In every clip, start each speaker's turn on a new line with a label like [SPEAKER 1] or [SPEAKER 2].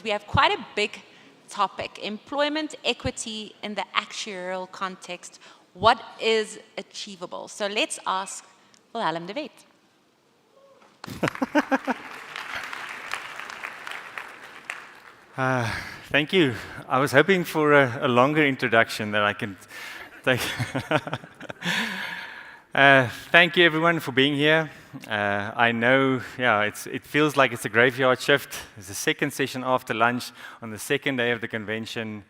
[SPEAKER 1] We have quite a big topic, employment equity in the actuarial context. What is achievable? So let's ask Willem de Wet.
[SPEAKER 2] Thank you. I was hoping for a longer introduction that I can take. Thank you, everyone, for being here. I know, it feels like it's a graveyard shift. It's the second session after lunch on the second day of the convention.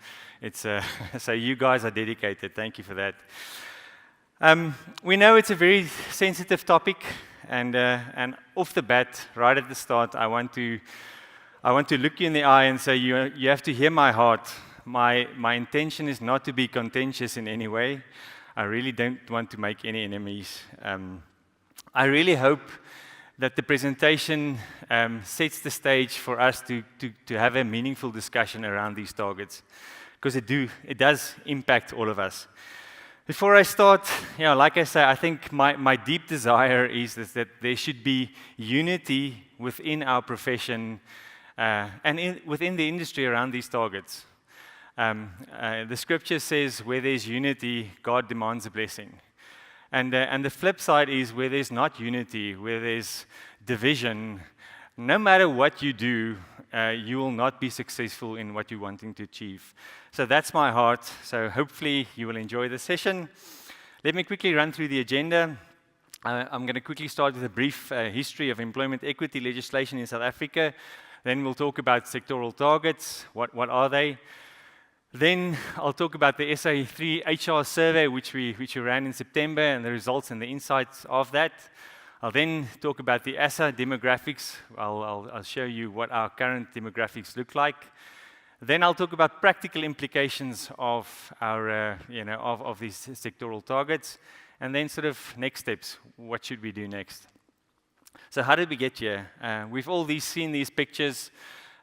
[SPEAKER 2] So you guys are dedicated. Thank you for that. We know it's a very sensitive topic, and off the bat, right at the start, I want to look you in the eye and say, you have to hear my heart. My intention is not to be contentious in any way. I really don't want to make any enemies. I really hope that the presentation sets the stage for us to have a meaningful discussion around these targets, because it does impact all of us. Before I start, like I say, I think my deep desire is that there should be unity within our profession and within the industry around these targets. The scripture says, where there's unity, God demands a blessing. And the flip side is, where there's not unity, where there's division, no matter what you do, you will not be successful in what you're wanting to achieve. So that's my heart. So hopefully you will enjoy the session. Let me quickly run through the agenda. I'm going to quickly start with a brief history of employment equity legislation in South Africa. Then we'll talk about sectoral targets. What are they? Then I'll talk about the SA3 HR survey, which we ran in September, and the results and the insights of that. I'll then talk about the ASA demographics. I'll show you what our current demographics look like. Then I'll talk about practical implications of our, of these sectoral targets, and then sort of next steps. What should we do next? So how did we get here? We've all seen these pictures.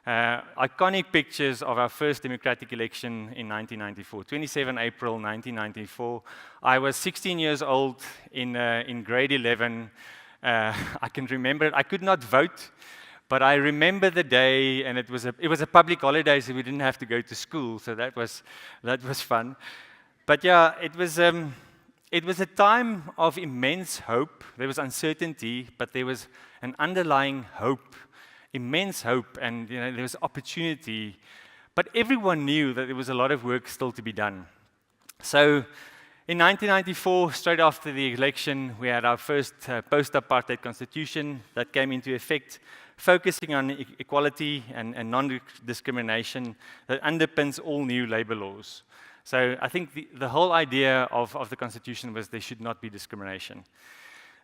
[SPEAKER 2] Iconic pictures of our first democratic election in 1994, 27 April 1994. I was 16 years old in grade 11. I can remember it. I could not vote, but I remember the day, and it was a public holiday, so we didn't have to go to school. So that was fun. But yeah, it was a time of immense hope. There was uncertainty, but there was an underlying hope. Immense hope, and there was opportunity, but everyone knew that there was a lot of work still to be done. So in 1994, straight after the election, we had our first post-apartheid constitution that came into effect, focusing on equality and non-discrimination that underpins all new labor laws. So I think the whole idea of the constitution was there should not be discrimination.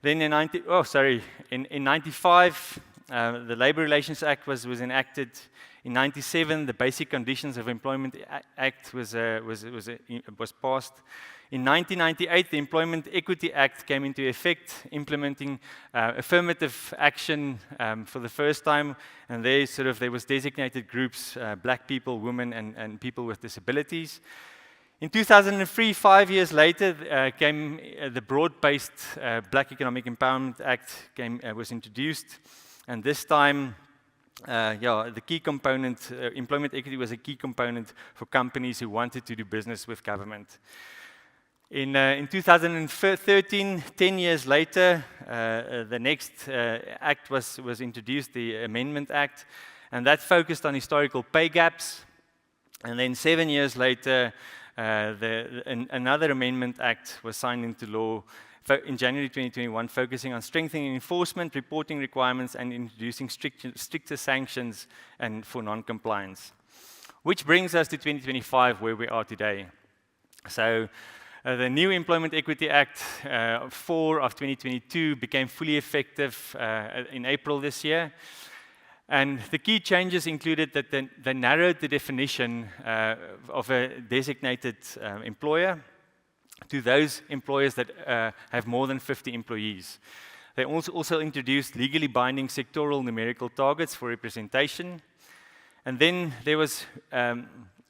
[SPEAKER 2] Then in 95, the Labour Relations Act was enacted. In 97, the Basic Conditions of Employment Act was passed. In 1998, the Employment Equity Act came into effect, implementing affirmative action for the first time, and there was designated groups, black people, women, and people with disabilities. In 2003, 5 years later, came the broad-based Black Economic Empowerment Act was introduced. And this time, the key component, employment equity was a key component for companies who wanted to do business with government. In 2013, 10 years later, the next act was introduced, the Amendment Act, and that focused on historical pay gaps. And then 7 years later, another Amendment Act was signed into law in January 2021, focusing on strengthening enforcement, reporting requirements, and introducing stricter sanctions and for non-compliance. Which brings us to 2025, where we are today. So the new Employment Equity Act 4 of 2022 became fully effective in April this year. And the key changes included that they narrowed the definition of a designated employer to those employers that have more than 50 employees. They also introduced legally binding sectoral numerical targets for representation. And then there was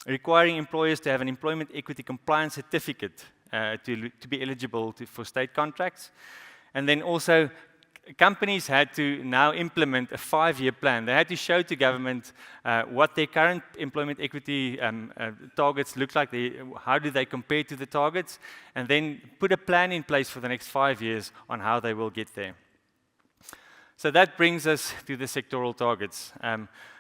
[SPEAKER 2] requiring employers to have an employment equity compliance certificate to be eligible for state contracts. And then also companies had to now implement a 5-year plan. They had to show to government what their current employment equity targets look like, how do they compare to the targets, and then put a plan in place for the next 5 years on how they will get there. So that brings us to the sectoral targets.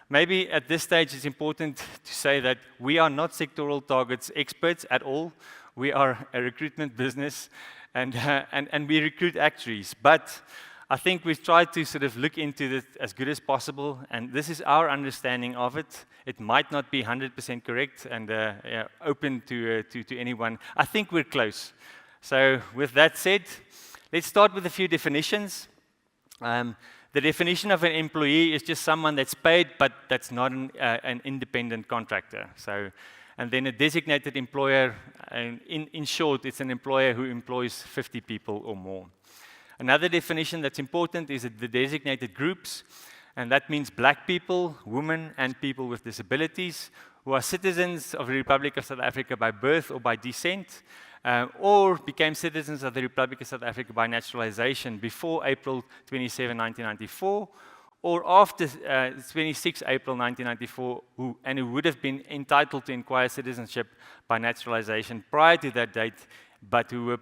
[SPEAKER 2] Maybe at this stage it's important to say that we are not sectoral targets experts at all. We are a recruitment business and we recruit actuaries. But I think we've tried to sort of look into this as good as possible, and this is our understanding of it. It might not be 100% correct and open to anyone. I think we're close. So with that said, let's start with a few definitions. The definition of an employee is just someone that's paid, but that's not an independent contractor. So, and then a designated employer, in short, it's an employer who employs 50 people or more. Another definition that's important is the designated groups, and that means black people, women, and people with disabilities who are citizens of the Republic of South Africa by birth or by descent, or became citizens of the Republic of South Africa by naturalization before April 27, 1994, or after 26 April 1994, who would have been entitled to acquire citizenship by naturalization prior to that date, but who were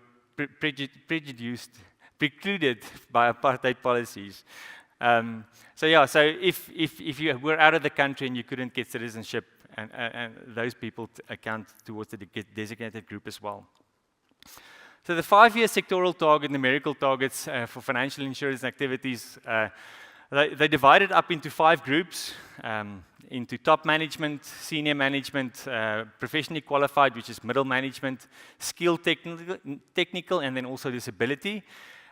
[SPEAKER 2] precluded by apartheid policies. So if you were out of the country and you couldn't get citizenship, and those people account towards the designated group as well. So the 5-year sectoral target, numerical targets for financial insurance activities, they divided up into 5 groups, into top management, senior management, professionally qualified, which is middle management, skilled technical, and then also disability.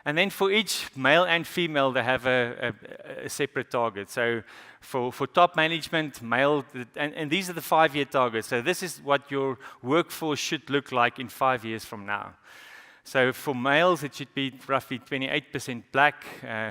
[SPEAKER 2] And then for each male and female, they have a separate target. So for top management, male, and these are the 5-year targets. So this is what your workforce should look like in 5 years from now. So for males, it should be roughly 28% black.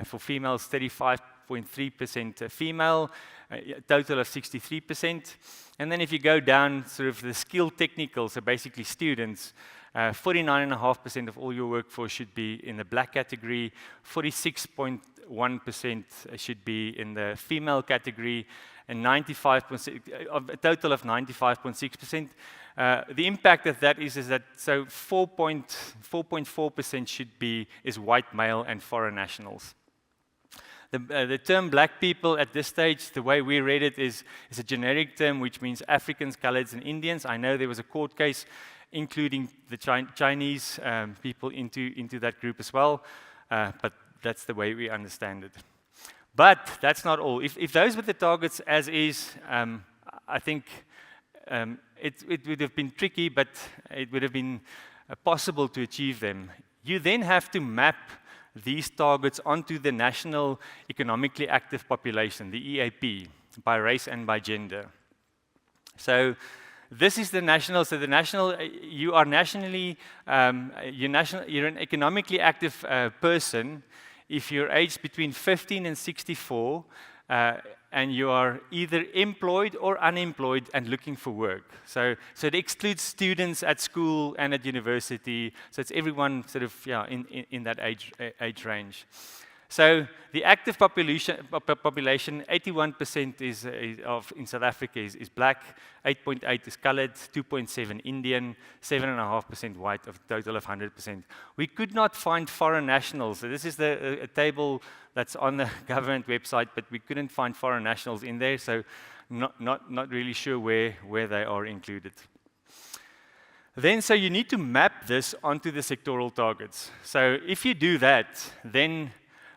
[SPEAKER 2] For females, 35.3% female, a total of 63%. And then if you go down sort of the skilled technical, so basically students, 49.5% of all your workforce should be in the black category, 46.1% should be in the female category, and 95%, of a total of 95.6%. The impact of that is that so 4.4% is white male and foreign nationals. The term black people at this stage, the way we read it, is a generic term which means Africans, coloreds, and Indians. I know there was a court case including the Chinese people into that group as well, but that's the way we understand it. But that's not all. If those were the targets as is, I think it would have been tricky, but it would have been possible to achieve them. You then have to map these targets onto the National Economically Active Population, the EAP, by race and by gender. So this is the national. So the national, you are nationally, you're an economically active person if you're aged between 15 and 64, and you are either employed or unemployed and looking for work. So it excludes students at school and at university. So it's everyone sort of in that age range. So the active population 81% is in South Africa is black, 8.8 is colored, 2.7 Indian, 7.5% white, of a total of 100%. We could not find foreign nationals. So this is a table that's on the government website, but we couldn't find foreign nationals in there, so not really sure where they are included. Then, so you need to map this onto the sectoral targets. So if you do that, then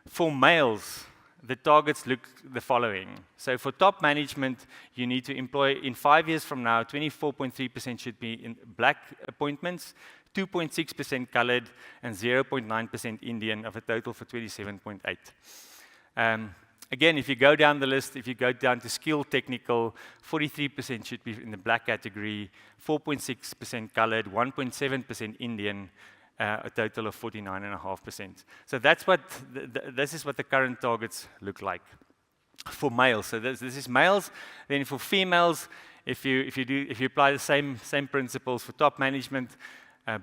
[SPEAKER 2] for males, the targets look the following. So for top management, you need to employ, in 5 years from now, 24.3% should be in black appointments, 2.6% colored, and 0.9% Indian, of a total for 27.8. Again, if you go down the list, if you go down to skilled technical, 43% should be in the black category, 4.6% colored, 1.7% Indian, a total of 49.5%. So that's what this is what the current targets look like for males. So this is males. Then for females, if you apply the same principles for top management,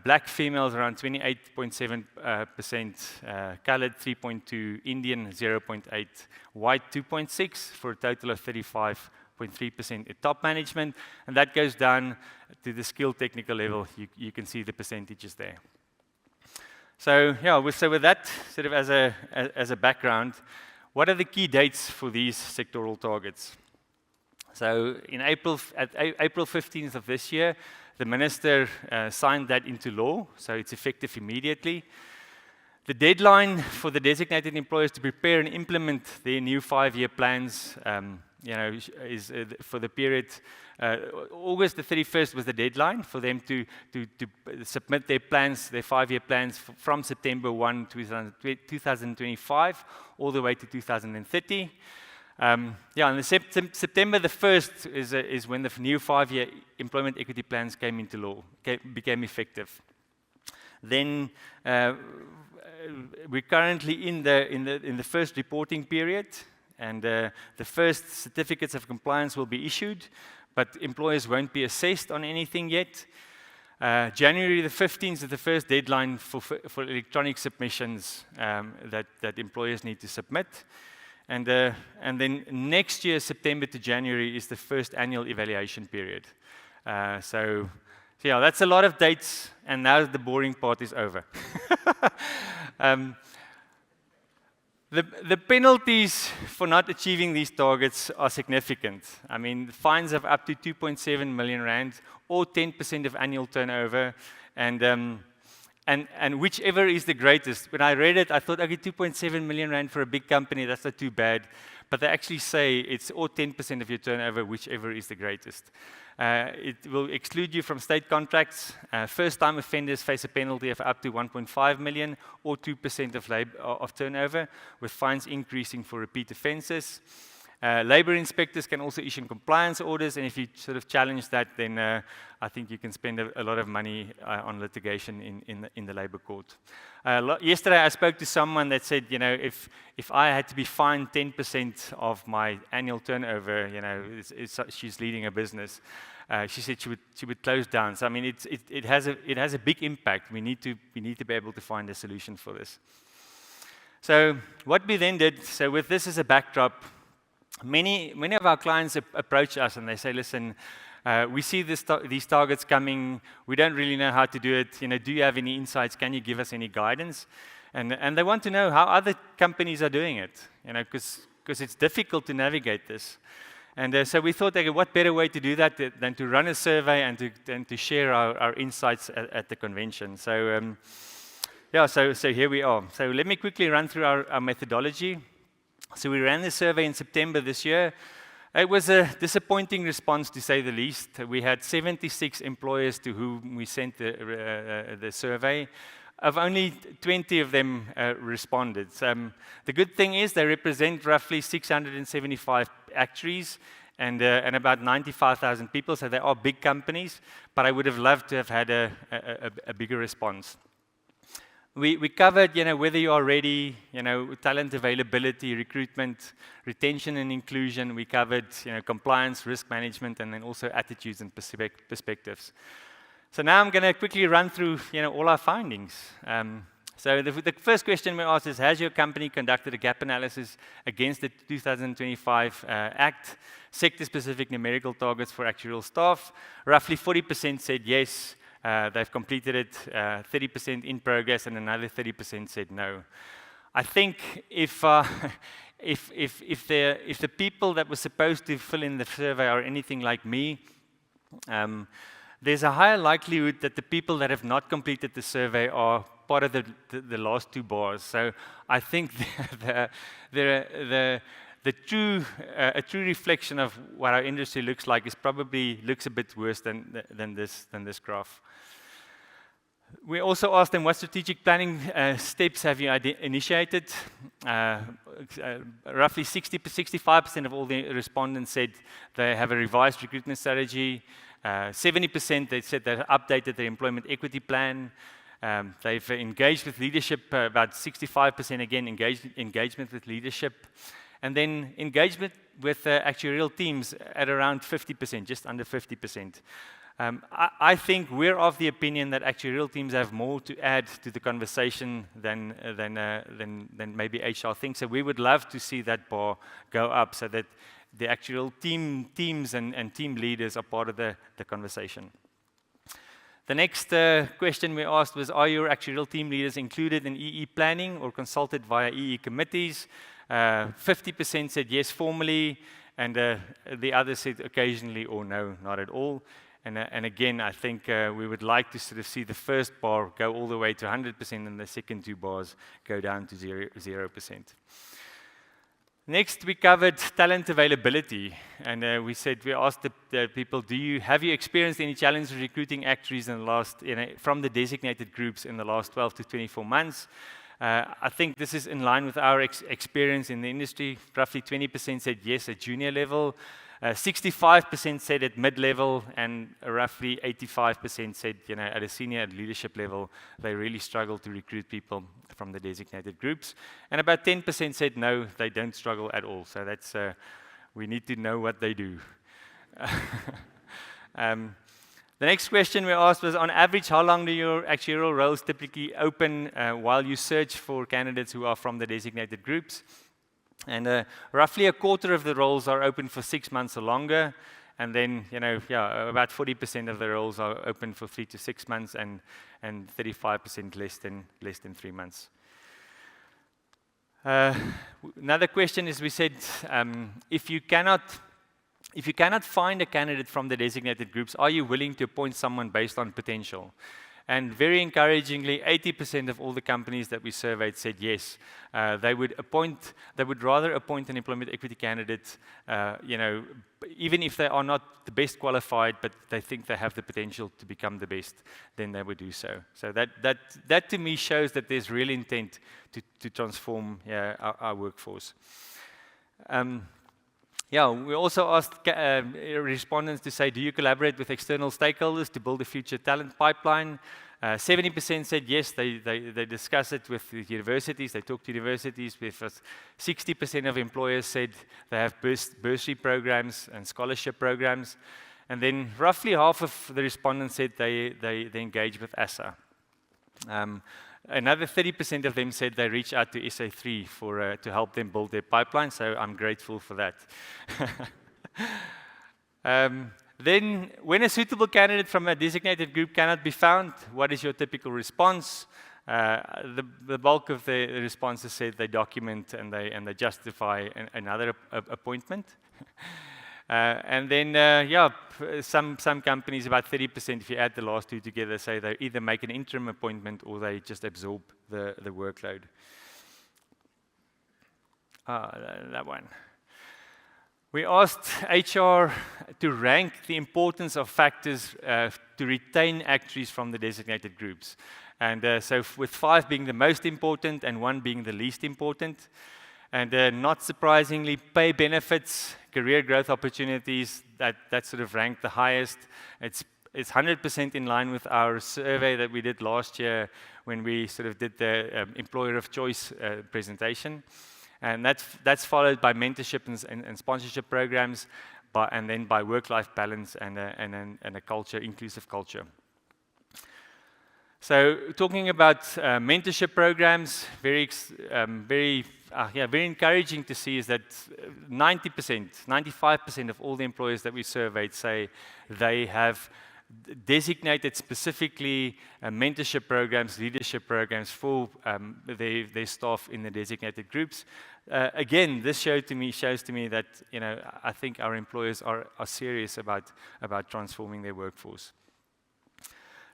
[SPEAKER 2] Black females around 28.7%, colored 3.2, Indian 0.8, white 2.6, for a total of 35.3% at top management, and that goes down to the skill technical level. You can see the percentages there. So yeah, so with that sort of as a background, what are the key dates for these sectoral targets? So in April 15th of this year, the minister signed that into law, so it's effective immediately. The deadline for the designated employers to prepare and implement their new 5-year plans, is for the period. August the 31st was the deadline for them to submit their plans, their 5-year plans from September 1, 2025, all the way to 2030. And September the 1st is when the new 5-year employment equity plans came into law, became effective. Then we're currently in the first reporting period, and the first certificates of compliance will be issued, but employers won't be assessed on anything yet. January the 15th is the first deadline for electronic submissions that employers need to submit. And then next year, September to January, is the first annual evaluation period. So yeah, that's a lot of dates, and now the boring part is over. The penalties for not achieving these targets are significant. I mean, fines of up to 2.7 million rand, or 10% of annual turnover, and whichever is the greatest. When I read it, I thought, okay, 2.7 million rand for a big company, that's not too bad. But they actually say it's or 10% of your turnover, whichever is the greatest. It will exclude you from state contracts. First-time offenders face a penalty of up to 1.5 million, or 2% of turnover, with fines increasing for repeat offences. Labour inspectors can also issue compliance orders, and if you sort of challenge that, then I think you can spend a lot of money on litigation in the labour court. Yesterday, I spoke to someone that said, if I had to be fined 10% of my annual turnover, she's leading a business. She said she would close down. So I mean, it has a big impact. We need to be able to find a solution for this. So what we then did, so with this as a backdrop, many of our clients approach us and they say, listen, we see these targets coming. We don't really know how to do it. Do you have any insights? Can you give us any guidance? And they want to know how other companies are doing it, because it's difficult to navigate this. And so we thought, okay, what better way to do that than to run a survey and to share our insights at the convention. So so here we are. So let me quickly run through our methodology. So we ran the survey in September this year. It was a disappointing response, to say the least. We had 76 employers to whom we sent the survey. Of only 20 of them responded. The good thing is they represent roughly 675 actuaries and about 95,000 people, so they are big companies, but I would have loved to have had a bigger response. We covered, whether you are ready, talent availability, recruitment, retention and inclusion. We covered, compliance, risk management, and then also attitudes and perspectives. So now I'm going to quickly run through, all our findings. So the first question we asked is, has your company conducted a gap analysis against the 2025 Act, sector-specific numerical targets for actuarial staff? Roughly 40% said yes. They've completed it, 30% in progress, and another 30% said no. I think if the people that were supposed to fill in the survey are anything like me, there's a higher likelihood that the people that have not completed the survey are part of the last two bars. So I think a true reflection of what our industry looks like is probably looks a bit worse than this graph. We also asked them, what strategic planning steps have you initiated? Roughly 65% of all the respondents said they have a revised recruitment strategy. 70% they said they've updated their employment equity plan. They've engaged with leadership, about 65% again engagement with leadership. And then engagement with actuarial teams at around 50%, just under 50%. I think we're of the opinion that actuarial teams have more to add to the conversation than maybe HR thinks. So we would love to see that bar go up so that the actuarial teams and team leaders are part of the conversation. The next question we asked was, are your actuarial team leaders included in EE planning or consulted via EE committees? 50% said yes formally, and the others said occasionally or no, not at all. And again, I think we would like to sort of see the first bar go all the way to 100% and the second two bars go down to 0%. Next, we covered talent availability, and we asked the people, have you experienced any challenges recruiting actuaries in the last, from the designated groups in the last 12 to 24 months? I think this is in line with our experience in the industry. Roughly 20% said yes at junior level, 65% said at mid-level, and roughly 85% said, at a senior leadership level, they really struggle to recruit people from the designated groups. And about 10% said no, they don't struggle at all. So that's, we need to know what they do. The next question we asked was, on average, how long do your actuarial roles typically open while you search for candidates who are from the designated groups? And roughly a quarter of the roles are open for 6 months or longer. And then, about 40% of the roles are open for 3 to 6 months, and 35% less than 3 months. Another question is, we said, if you cannot find a candidate from the designated groups, are you willing to appoint someone based on potential? And very encouragingly, 80% of all the companies that we surveyed said yes. They would rather appoint an employment equity candidate, even if they are not the best qualified, but they think they have the potential to become the best, then they would do so. So that to me shows that there's real intent to transform our workforce. We also asked respondents to say, do you collaborate with external stakeholders to build a future talent pipeline? 70% said yes, they discuss it with universities, they talk to universities. With 60% of employers said they have bursary programs and scholarship programs. And then roughly half of the respondents said they engage with ASA. Another 30% of them said they reach out to SA3 to help them build their pipeline, so I'm grateful for that. Then, when a suitable candidate from a designated group cannot be found, what is your typical response? The bulk of the responses said they document and they justify another appointment. And then, some companies, about 30%, if you add the last two together, say they either make an interim appointment or they just absorb the workload. That one. We asked HR to rank the importance of factors to retain actuaries from the designated groups. And so with 5 being the most important and 1 being the least important. And not surprisingly, pay benefits, career growth opportunities, that sort of ranked the highest. It's 100% in line with our survey that we did last year when we sort of did the employer of choice presentation. And that's followed by mentorship and sponsorship programs, and then by work-life balance and a culture, inclusive culture. So talking about mentorship programs, very encouraging to see is that 95% of all the employers that we surveyed say they have designated specifically mentorship programs, leadership programs for their staff in the designated groups. Again, this shows to me that I think our employers are serious about transforming their workforce.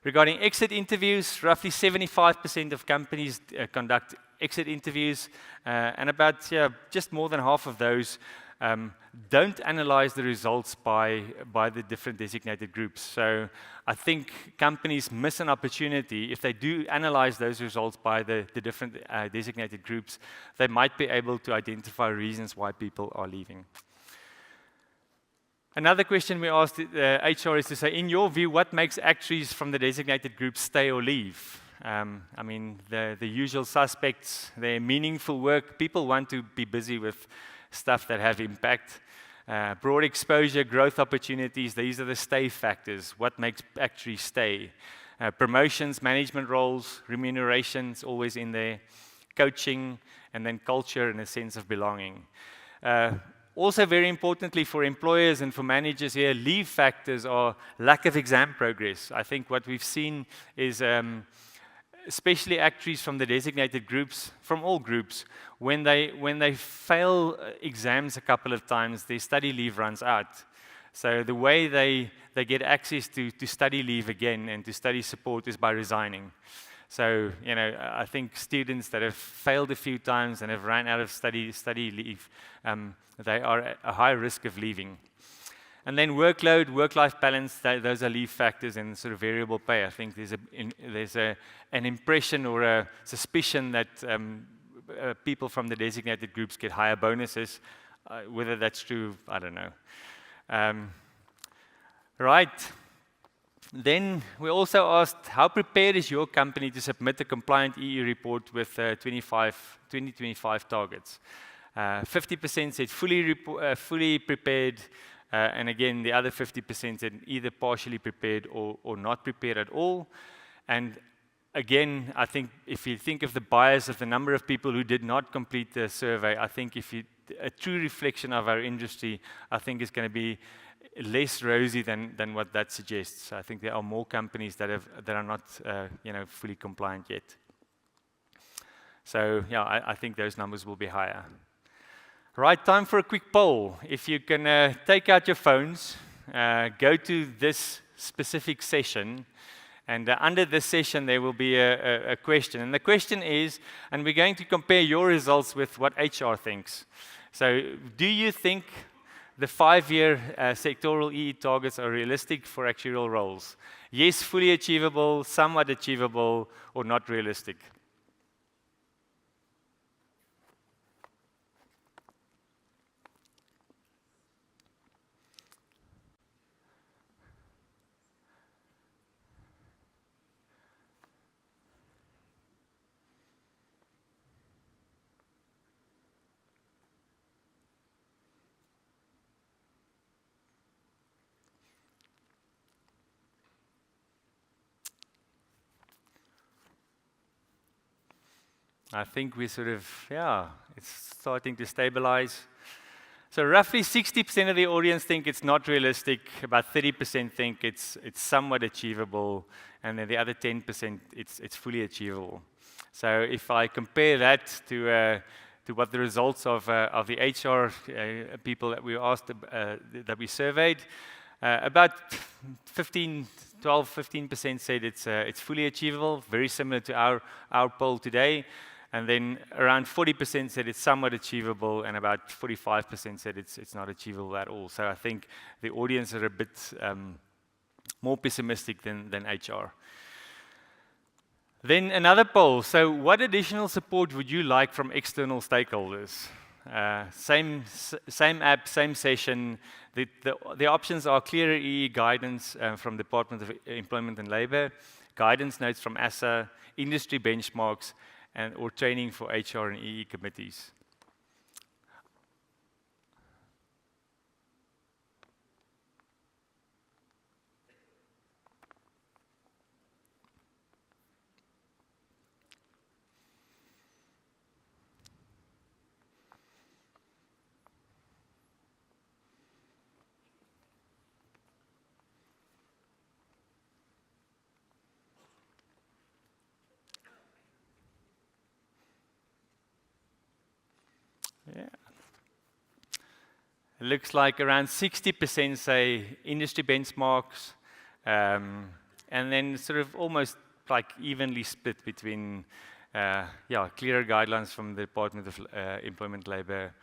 [SPEAKER 2] Regarding exit interviews, roughly 75% of companies conduct exit interviews, and about just more than half of those don't analyze the results by the different designated groups. So I think companies miss an opportunity. If they do analyze those results by the different designated groups, they might be able to identify reasons why people are leaving. Another question we asked HR is to say, in your view, what makes actuaries from the designated group stay or leave? I mean, the usual suspects, their meaningful work. People want to be busy with stuff that have impact. Broad exposure, growth opportunities, these are the stay factors, what makes actuaries stay. Promotions, management roles, remunerations, always in there, coaching, and then culture and a sense of belonging. Also very importantly for employers and for managers here, leave factors are lack of exam progress. I think what we've seen is especially actuaries from the designated groups, from all groups, when they fail exams a couple of times, their study leave runs out. So the way they get access to study leave again and to study support is by resigning. So, I think students that have failed a few times and have run out of study leave, they are at a high risk of leaving. And then workload, work-life balance, those are leave factors and sort of variable pay. I think there's an impression or a suspicion that people from the designated groups get higher bonuses. Whether that's true, I don't know. Right. Then we also asked, how prepared is your company to submit a compliant EE report with 2025 targets? 50% said fully prepared, and again, the other 50% said either partially prepared or not prepared at all. And again, I think if you think of the bias of the number of people who did not complete the survey, I think a true reflection of our industry, I think is going to be less rosy than what that suggests. I think there are more companies that are not fully compliant yet. So yeah, I think those numbers will be higher. Right, time for a quick poll. If you can take out your phones, go to this specific session, and under this session there will be a question. And the question is, and we're going to compare your results with what HR thinks. So do you think the 5-year sectoral EE targets are realistic for actuarial roles? Yes, fully achievable, somewhat achievable, or not realistic? I think we sort of, it's starting to stabilize. So roughly 60% of the audience think it's not realistic, about 30% think it's somewhat achievable, and then the other 10% it's fully achievable. So if I compare that to what the results of the HR people that we asked, that we surveyed, about 12-15% said it's fully achievable, very similar to our poll today. And then around 40% said it's somewhat achievable, and about 45% said it's not achievable at all. So I think the audience are a bit more pessimistic than HR. Then another poll. So what additional support would you like from external stakeholders? Same app, same session. The options are clearer EE guidance from Department of Employment and Labour, guidance notes from ASSA, industry benchmarks, or training for HR and EE committees. Yeah. It looks like around 60% say industry benchmarks, and then sort of almost like evenly split between clearer guidelines from the Department of Employment Labour,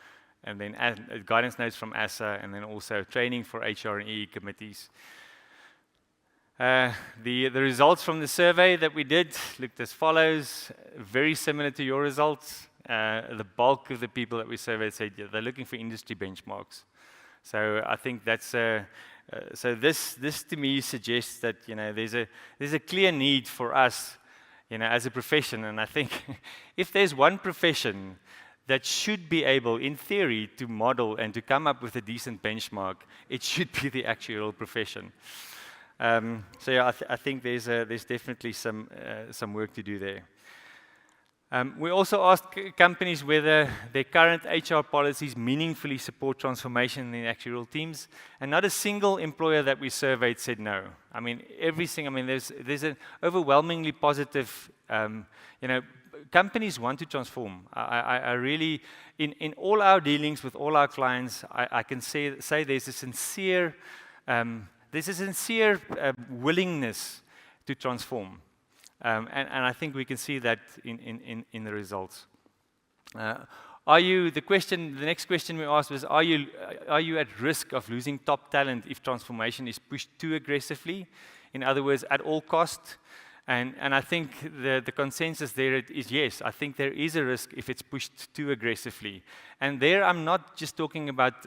[SPEAKER 2] and then guidance notes from ASSA, and then also training for HR and EE committees. The results from the survey that we did looked as follows, very similar to your results. The bulk of the people that we surveyed said they're looking for industry benchmarks. So I think that's so this to me suggests that there's a clear need for us as a profession, and I think if there's one profession that should be able, in theory, to model and to come up with a decent benchmark, it should be the actuarial profession. So yeah, I think there's definitely some work to do there. We also asked companies whether their current HR policies meaningfully support transformation in the actuarial teams, and not a single employer that we surveyed said no. I mean, there's an overwhelmingly positive, companies want to transform. I really, in all our dealings with all our clients, I can say there's a sincere willingness to transform. And I think we can see that in the results. The next question we asked was, are you at risk of losing top talent if transformation is pushed too aggressively? In other words, at all cost? And I think the consensus there is yes. I think there is a risk if it's pushed too aggressively. And there I'm not just talking about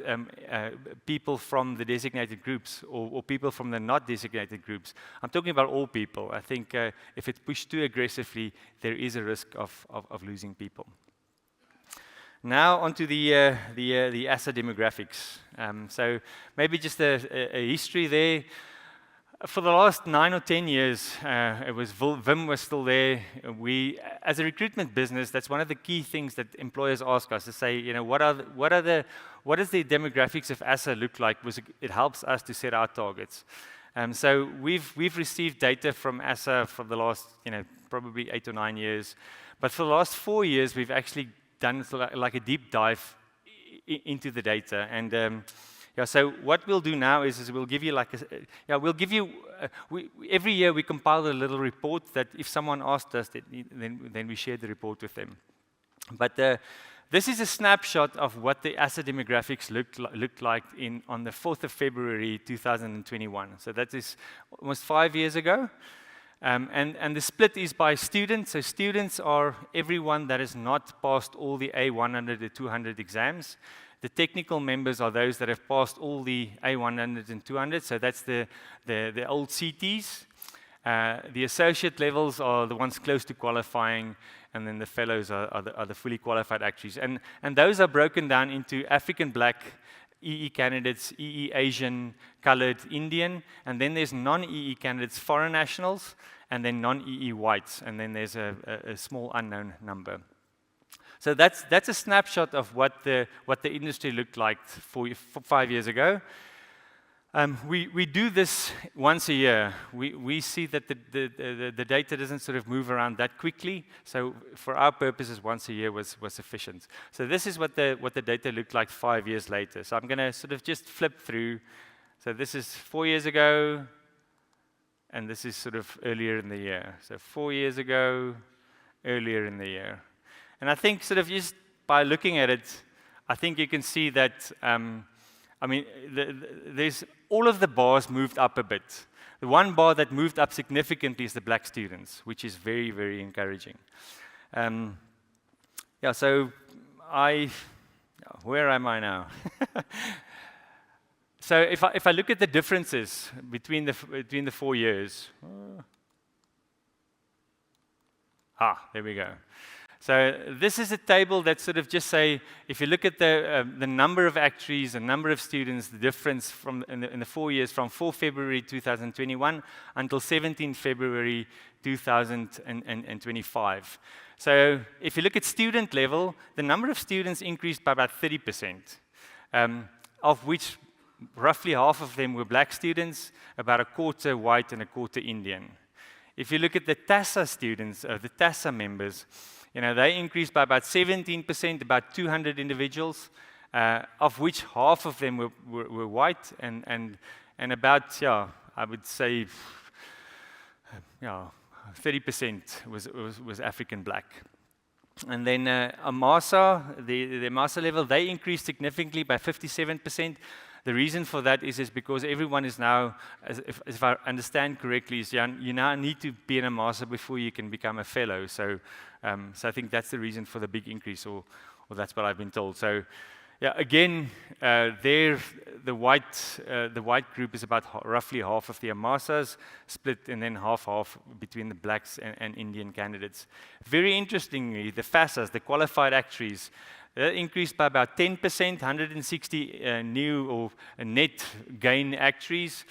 [SPEAKER 2] people from the designated groups or people from the not designated groups. I'm talking about all people. I think if it's pushed too aggressively, there is a risk of losing people. Now onto the ASA demographics. So maybe just a history there. For the last 9 or 10 years, Wim was still there. We, as a recruitment business, that's one of the key things that employers ask us to say, what does the demographics of ASA look like? It helps us to set our targets. So we've received data from ASA for the last, probably 8 or 9 years. But for the last 4 years, we've actually done like a deep dive into the data. And so what we'll do now is we'll give you every year we compile a little report that if someone asked us, then we share the report with them. But this is a snapshot of what the ASA demographics looked like on the 4th of February 2021. So that is almost 5 years ago. And the split is by students. So students are everyone that has not passed all the A100 to 200 exams. The technical members are those that have passed all the A100 and 200, so that's the old CTs. The associate levels are the ones close to qualifying, and then the fellows are the fully qualified actuaries. And those are broken down into African Black, EE candidates, EE Asian, colored, Indian, and then there's non-EE candidates, foreign nationals, and then non-EE whites, and then there's a small unknown number. So that's a snapshot of what the industry looked like 5 years ago. We do this once a year. We see that the data doesn't sort of move around that quickly. So for our purposes, once a year was sufficient. So this is what the data looked like 5 years later. So I'm going to sort of just flip through. So this is 4 years ago, and this is sort of earlier in the year. So 4 years ago, earlier in the year. And I think sort of just by looking at it, I think you can see that, there's all of the bars moved up a bit. The one bar that moved up significantly is the Black students, which is very, very encouraging. So where am I now? So if I look at the differences between the 4 years, there we go. So this is a table that sort of just say, if you look at the number of actuaries, the number of students, the difference in the 4 years from 4 February 2021 until 17 February 2025. So if you look at student level, the number of students increased by about 30%, of which roughly half of them were Black students, about a quarter white and a quarter Indian. If you look at the TASA students, the TASA members, they increased by about 17%, about 200 individuals, of which half of them were white, and about, I would say, 30% was African Black. And then AMASA, the AMASA level, they increased significantly by 57%. The reason for that is because everyone is now, if I understand correctly, is you now need to be an AMASA before you can become a fellow. So I think that's the reason for the big increase, or that's what I've been told. So again, the white group is about roughly half of the AMASAs, split and then half between the Blacks and Indian candidates. Very interestingly, the FASAs, the qualified actuaries, That increased by about 10%, 160 new or net gain actuaries,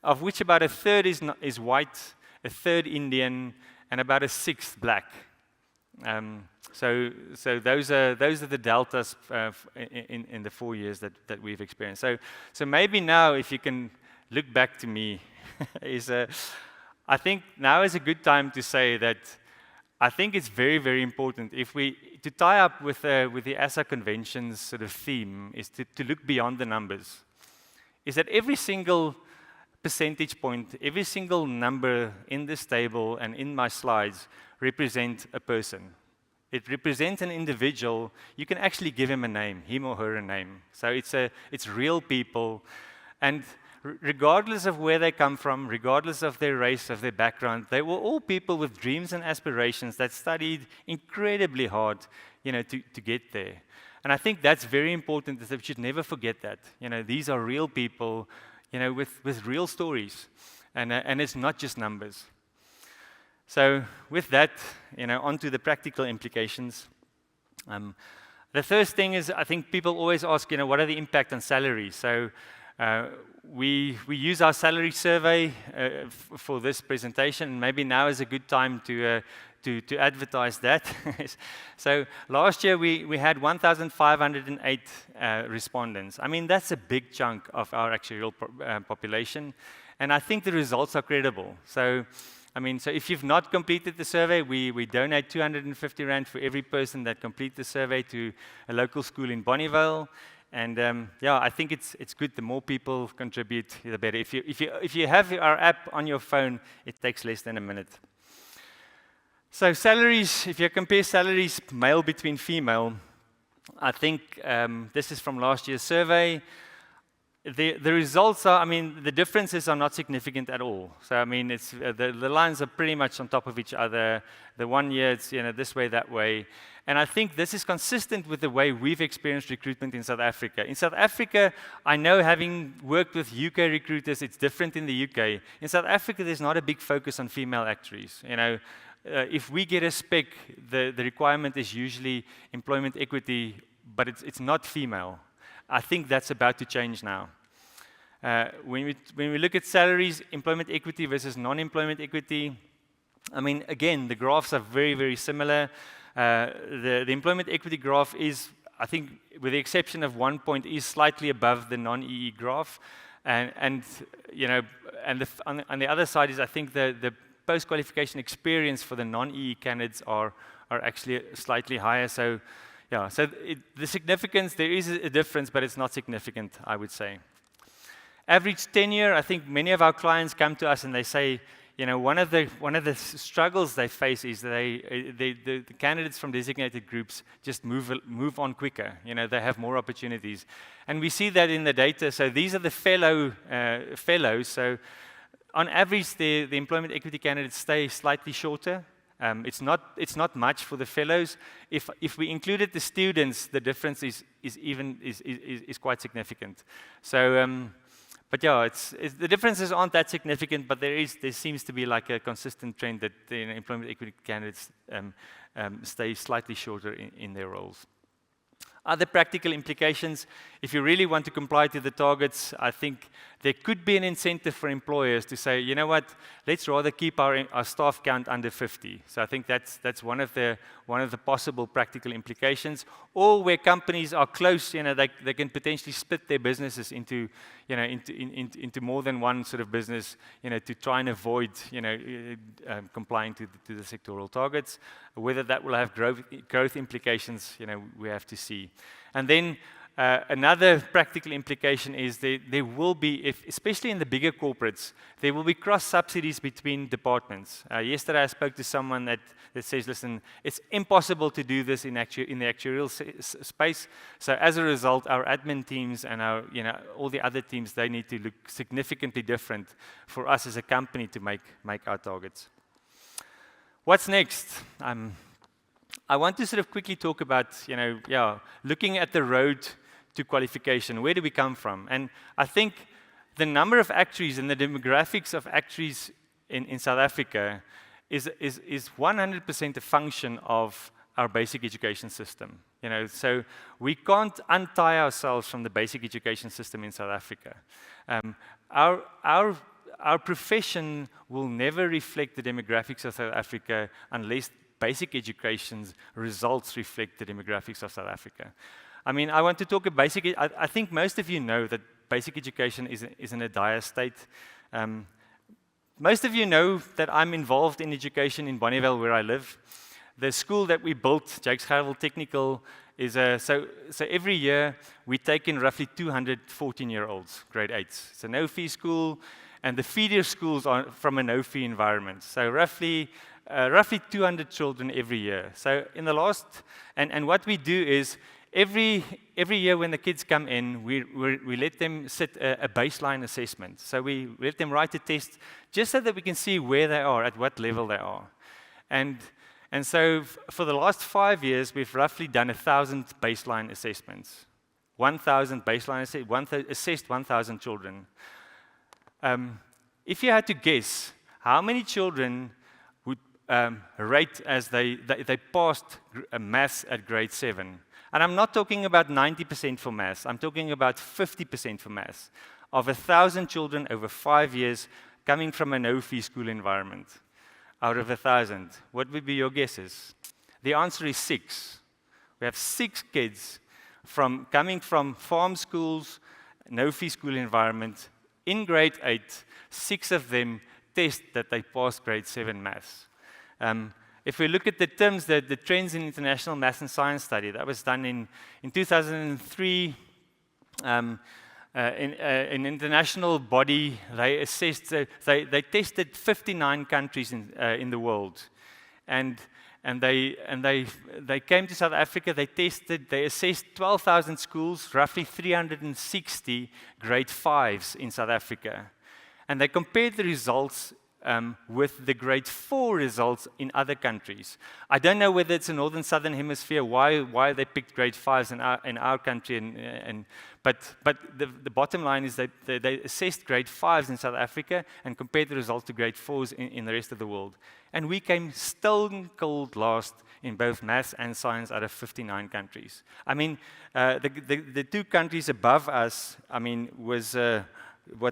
[SPEAKER 2] of which about a third is white, a third Indian, and about a sixth black. So those are the deltas in the 4 years that we've experienced. So maybe now, if you can look back to me, I think now is a good time to say that I think it's very, very important to tie up with the ASA convention's sort of theme is to look beyond the numbers. Is that every single percentage point, every single number in this table and in my slides represent a person. It represents an individual. You can actually give him a name, him or her a name. So it's real people, and regardless of where they come from, regardless of their race, of their background, they were all people with dreams and aspirations that studied incredibly hard, to get there. And I think that's very important, that we should never forget that. These are real people, with real stories, and it's not just numbers. So with that, on to the practical implications. The first thing is, I think people always ask, what are the impact on salary? So we use our salary survey for this presentation, and maybe now is a good time to advertise that. So last year we had 1,508 respondents. I mean, that's a big chunk of our actuarial population, and I think the results are credible. So if you've not completed the survey, we donate 250 Rand for every person that completes the survey to a local school in Bonnievale. And I think it's good. The more people contribute, the better. If you have our app on your phone, it takes less than a minute. So salaries, if you compare salaries male between female, I think this is from last year's survey. The results are, the differences are not significant at all. So, it's the lines are pretty much on top of each other. The 1 year, it's, this way, that way. And I think this is consistent with the way we've experienced recruitment in South Africa. In South Africa, I know, having worked with UK recruiters, it's different in the UK. In South Africa, there's not a big focus on female actuaries. If we get a spec, the requirement is usually employment equity, but it's not female. I think that's about to change now. When we look at salaries, employment equity versus non-employment equity, again, the graphs are very, very similar. The employment equity graph is, I think, with the exception of 1 point, is slightly above the non-EE graph. On the other side is, I think, the post-qualification experience for the non-EE candidates are actually slightly higher. So the significance, there is a difference, but it's not significant, I would say. Average tenure, I think many of our clients come to us and they say, one of the struggles they face is the candidates from designated groups just move on quicker. They have more opportunities, and we see that in the data. So these are the fellows. So on average, the employment equity candidates stay slightly shorter. It's not much for the fellows. If we included the students, the difference is quite significant. So, but the differences aren't that significant. But there seems to be like a consistent trend that the employment equity candidates stay slightly shorter in their roles. Other practical implications, if you really want to comply to the targets, I think there could be an incentive for employers to say, let's rather keep our staff count under 50. So I think that's one of the possible practical implications. Or where companies are close, they can potentially split their businesses into more than one sort of business, to try and avoid, complying to the sectoral targets. Whether that will have growth implications, we have to see. And then another practical implication is there will be, especially in the bigger corporates, there will be cross-subsidies between departments. Yesterday I spoke to someone that says, listen, it's impossible to do this in the actuarial space. So as a result, our admin teams and all the other teams, they need to look significantly different for us as a company to make our targets. What's next? I want to sort of quickly talk about, looking at the road to qualification. Where do we come from? And I think the number of actuaries and the demographics of actuaries in South Africa is 100% a function of our basic education system. So we can't untie ourselves from the basic education system in South Africa. Our profession will never reflect the demographics of South Africa unless basic education's results reflect the demographics of South Africa. I want to talk about basic. I think most of you know that basic education is in a dire state. Most of you know that I'm involved in education in Bonneville, where I live. The school that we built, Jakes Gerwel Technical, is so every year we take in roughly 200 14-year-olds, grade 8s. It's a no-fee school, and the feeder schools are from a no-fee environment. So roughly 200 children every year. So in the last, and what we do is every year when the kids come in, we let them sit a baseline assessment. So we let them write a test just so that we can see where they are, at what level they are. And so for the last 5 years, we've roughly done 1,000 baseline assessments. 1,000 baseline assessed 1,000 children. If you had to guess, how many children would rate as they passed maths at grade 7? And I'm not talking about 90% for maths. I'm talking about 50% for maths. Of 1,000 children over 5 years coming from a no-fee school environment. Out of 1,000, what would be your guesses? The answer is 6. We have 6 kids coming from farm schools, no-fee school environment. In grade 8, 6 of them test that they passed grade 7 maths. If we look at the terms, the Trends in International Maths and Science study, that was done in 2003. An international body, they assessed, they tested 59 countries in the world, and they came to South Africa. They assessed 12,000 schools, roughly 360 grade 5s in South Africa, and they compared the results with the grade 4 results in other countries. I don't know whether it's a northern southern hemisphere, why they picked grade 5s in our country, but the bottom line is that they assessed grade 5s in South Africa and compared the results to grade 4s in the rest of the world. And we came stone cold last in both maths and science out of 59 countries. The 2 countries above us, was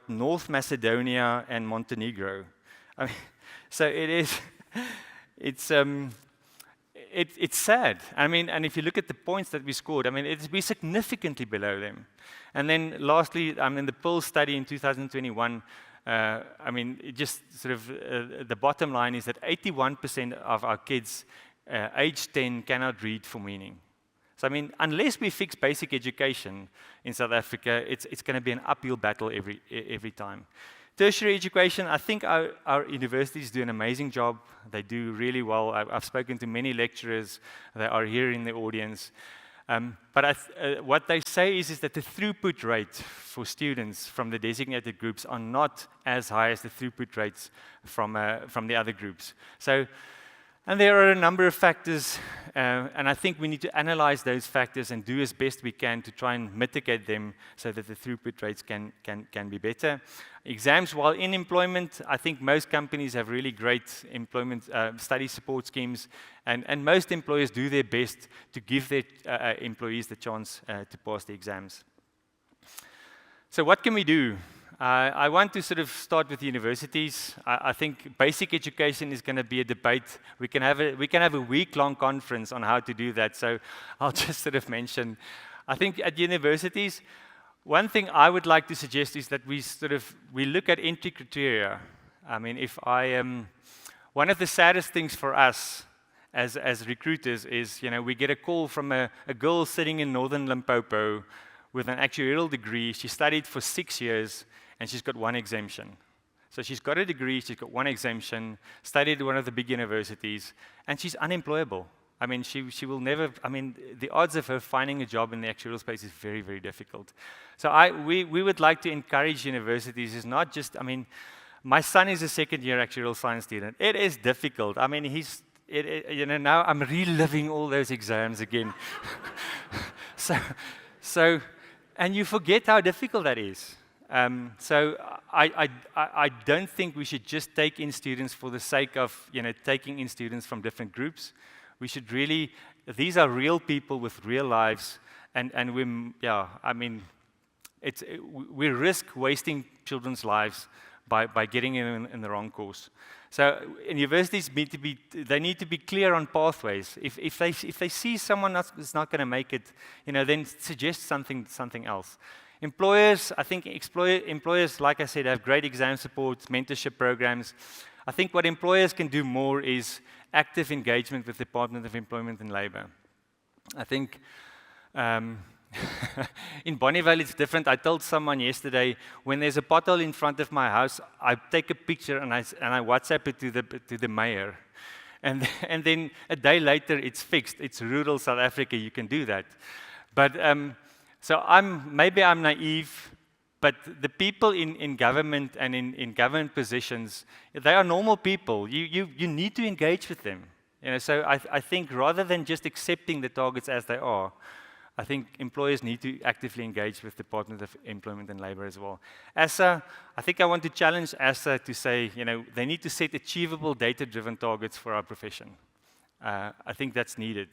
[SPEAKER 2] North Macedonia and Montenegro. So it's sad. And if you look at the points that we scored, we're significantly below them. And then lastly, in the Pearl study in 2021, it just sort of the bottom line is that 81% of our kids age 10 cannot read for meaning. So unless we fix basic education in South Africa, it's going to be an uphill battle every time. Tertiary education, I think our universities do an amazing job. They do really well. I've spoken to many lecturers that are here in the audience. But what they say is that the throughput rate for students from the designated groups are not as high as the throughput rates from the other groups. And there are a number of factors, and I think we need to analyze those factors and do as best we can to try and mitigate them so that the throughput rates can be better. Exams, while in employment, I think most companies have really great employment study support schemes, and most employers do their best to give their employees the chance to pass the exams. So what can we do? I want to sort of start with universities. I think basic education is going to be a debate. We can have a week-long conference on how to do that. So I'll just sort of mention. I think at universities, one thing I would like to suggest is that we look at entry criteria. One of the saddest things for us as recruiters is, we get a call from a girl sitting in northern Limpopo with an actuarial degree. She studied for 6 years. And she's got 1 exemption. So she's got a degree, she's got 1 exemption, studied at one of the big universities, and she's unemployable. She will never, the odds of her finding a job in the actuarial space is very, very difficult. So we would like to encourage universities, is not just, my son is a second-year actuarial science student. It is difficult. Now I'm reliving all those exams again. And you forget how difficult that is. So I don't think we should just take in students for the sake of taking in students from different groups. We should really these are real people with real lives, and we risk wasting children's lives by getting in the wrong course. So universities need to be clear on pathways. If they see someone that's not going to make it, then suggest something else. Employers, I think employers, like I said, have great exam support, mentorship programs. I think what employers can do more is active engagement with the Department of Employment and Labour. I think in Bonnievale it's different. I told someone yesterday, when there's a pothole in front of my house, I take a picture and I WhatsApp it to the mayor. And then a day later it's fixed. It's rural South Africa, you can do that. But so maybe I'm naive, but the people in government and in government positions, they are normal people. You need to engage with them. So I think rather than just accepting the targets as they are, I think employers need to actively engage with the Department of Employment and Labour as well. ASSA, I think I want to challenge ASSA to say, they need to set achievable data-driven targets for our profession. I think that's needed.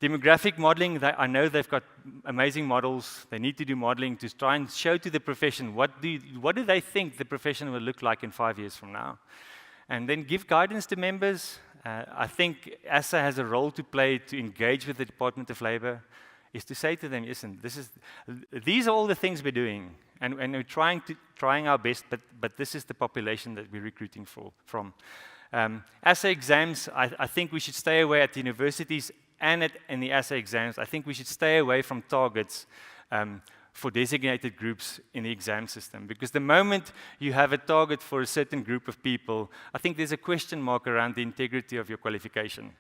[SPEAKER 2] Demographic modeling, I know they've got amazing models. They need to do modeling to try and show to the profession what do they think the profession will look like in 5 years from now. And then give guidance to members. I think ASSA has a role to play to engage with the Department of Labour, is to say to them, listen, these are all the things we're doing, and we're trying our best, but this is the population that we're recruiting from. ASSA exams, I think we should stay away at the universities and in the ASSA exams. I think we should stay away from targets for designated groups in the exam system, because the moment you have a target for a certain group of people, I think there's a question mark around the integrity of your qualification.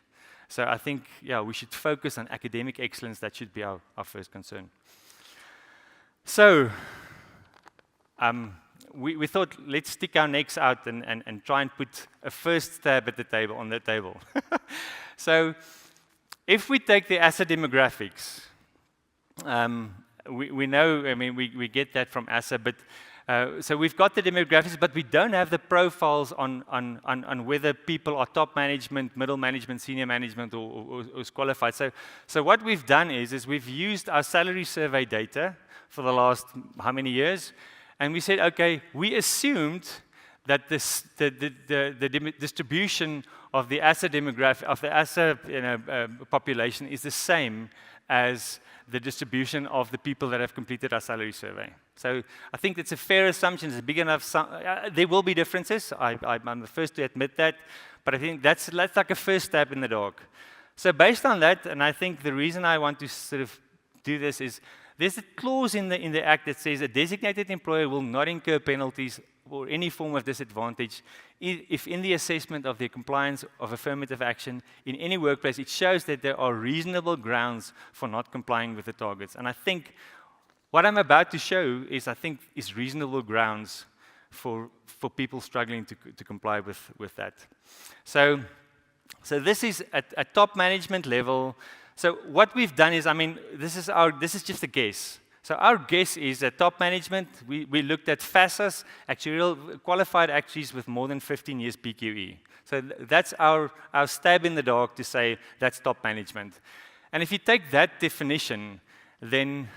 [SPEAKER 2] So I think, we should focus on academic excellence. That should be our first concern. So we thought, let's stick our necks out and try and put a first stab at the table on the table. So if we take the ASSA demographics, we know, we get that from ASSA, but so we've got the demographics, but we don't have the profiles on whether people are top management, middle management, senior management, or qualified. So what we've done is we've used our salary survey data for the last how many years, and we said, okay, we assumed that the distribution of the ASSA demographic of the ASSA population is the same as the distribution of the people that have completed our salary survey. So I think it's a fair assumption. It's a big enough. There will be differences. I'm the first to admit that, but I think that's like a first step in the dark. So based on that, and I think the reason I want to sort of do this is there's a clause in the Act that says a designated employer will not incur penalties or any form of disadvantage if in the assessment of the compliance of affirmative action in any workplace, it shows that there are reasonable grounds for not complying with the targets. And I think what I'm about to show is reasonable grounds for people struggling to comply with that. So this is at top management level. So what we've done is, this is just a guess. So our guess is that top management, we looked at FASAs, actuarial qualified actuaries with more than 15 years PQE. So that's our stab in the dark to say that's top management. And if you take that definition, then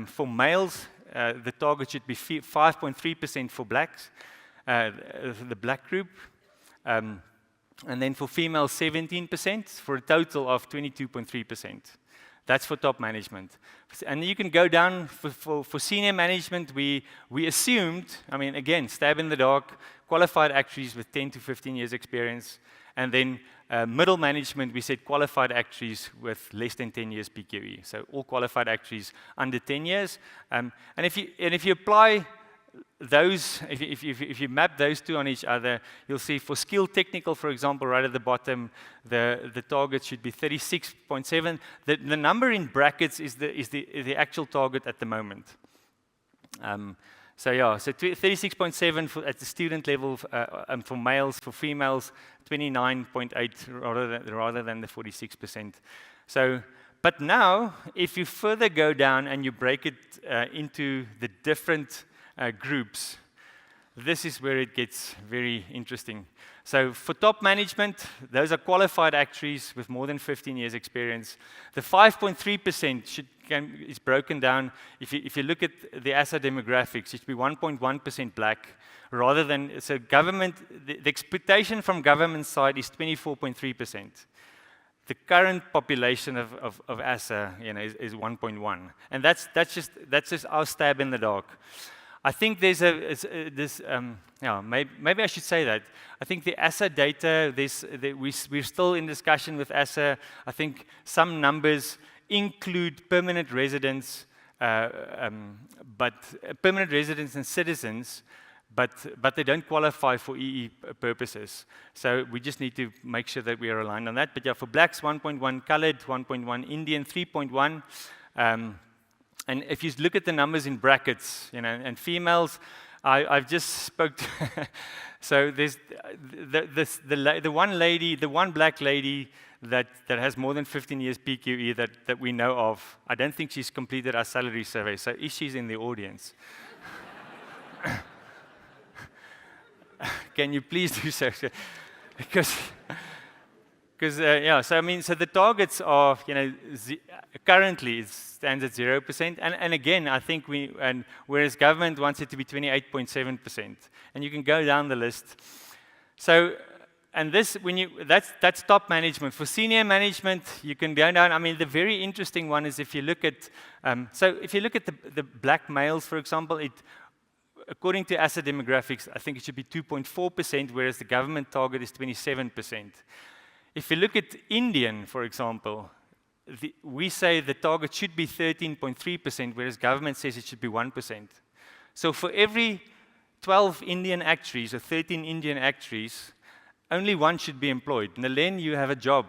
[SPEAKER 2] for males, the target should be 5.3% for blacks, the black group. And then for females, 17%, for a total of 22.3%. That's for top management. And you can go down for senior management. We assumed, again, stab in the dark, qualified actuaries with 10 to 15 years experience. And then middle management, we said qualified actuaries with less than 10 years PQE. So all qualified actuaries under 10 years. And if you apply those, if you map those two on each other, you'll see for skilled technical, for example, right at the bottom, the target should be 36.7. The number in brackets is the actual target at the moment. So 36.7 at the student level for males. For females, 29.8 rather than the 46%. So, but now, if you further go down and you break it into the different groups, this is where it gets very interesting. So for top management, those are qualified actuaries with more than 15 years experience. The 5.3% is broken down. If you look at the asset demographics, it should be 1.1% black, rather than, so government, the expectation from government side is 24.3%. The current population of ASA, is 1.1, and that's just our stab in the dark. I think there's maybe I should say that. I think the ASA data, we're still in discussion with ASA. I think some numbers include permanent residents, but permanent residents and citizens, but they don't qualify for EE purposes. So we just need to make sure that we are aligned on that. But yeah, for blacks, 1.1, colored, 1.1, Indian, 3.1. And if you look at the numbers in brackets, and females, I've just spoke to so there's the one lady, the one black lady that has more than 15 years PQE that we know of. I don't think she's completed our salary survey, so if she's in the audience, can you please do so? Because so I mean, so the targets are, currently it stands at 0%, and again, I think whereas government wants it to be 28.7%, and you can go down the list. So, and this, that's top management. For senior management, you can go down. I mean, the very interesting one is if you look at, the black males, for example, according to asset demographics, I think it should be 2.4%, whereas the government target is 27%. If you look at Indian, for example, we say the target should be 13.3%, whereas government says it should be 1%. So for every 12 Indian actuaries or 13 Indian actuaries, only one should be employed. Nalen, you have a job.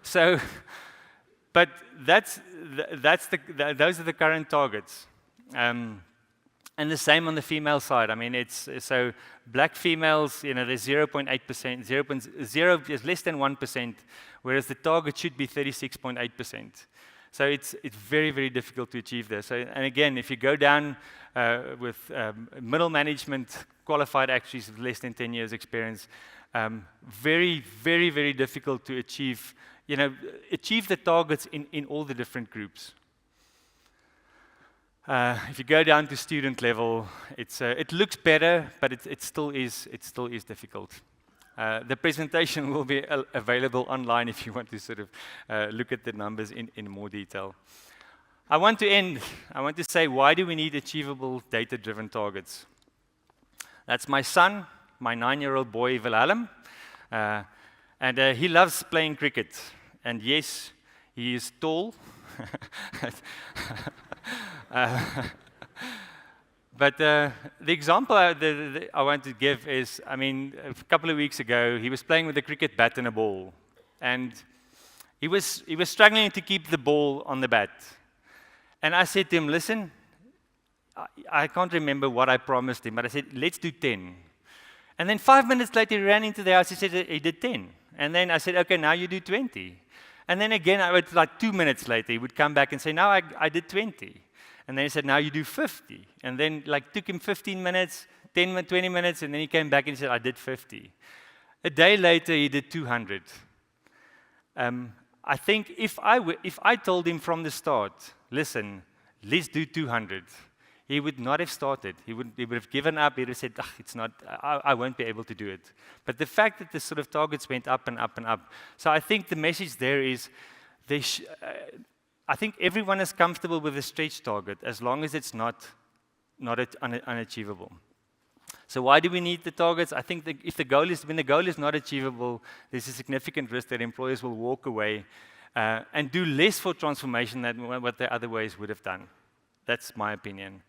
[SPEAKER 2] So, but those are the current targets. And the same on the female side. I mean, so black females, there's 0.8%, 0.0 is less than 1%, whereas the target should be 36.8%. So it's very, very difficult to achieve this. So, and again, if you go down with middle management, qualified actuaries with less than 10 years experience, very, very, very difficult to achieve, achieve the targets in all the different groups. If you go down to student level, it looks better, but it still is difficult. The presentation will be available online if you want to sort of look at the numbers in more detail. I want to say, why do we need achievable data-driven targets? That's my son, my 9-year-old boy, Wilhelm, and he loves playing cricket. And yes, he is tall. But the example I want to give is, I mean, a couple of weeks ago, he was playing with a cricket bat and a ball, and he was struggling to keep the ball on the bat. And I said to him, listen, I can't remember what I promised him, but I said, let's do 10. And then 5 minutes later, he ran into the house, he said he did 10. And then I said, okay, now you do 20. And then again, like 2 minutes later, he would come back and say, now I did 20. And then he said, now you do 50. And then took him 15 minutes, 10, 20 minutes, and then he came back and he said, I did 50. A day later, he did 200. I think if I told him from the start, listen, let's do 200, he would not have started. He would have given up. He would have said, it's not, I won't be able to do it. But the fact that the sort of targets went up and up and up. So I think the message there is, I think everyone is comfortable with a stretch target as long as it's not unachievable. So why do we need the targets? I think that when the goal is not achievable, there's a significant risk that employers will walk away and do less for transformation than what they otherwise would have done. That's my opinion.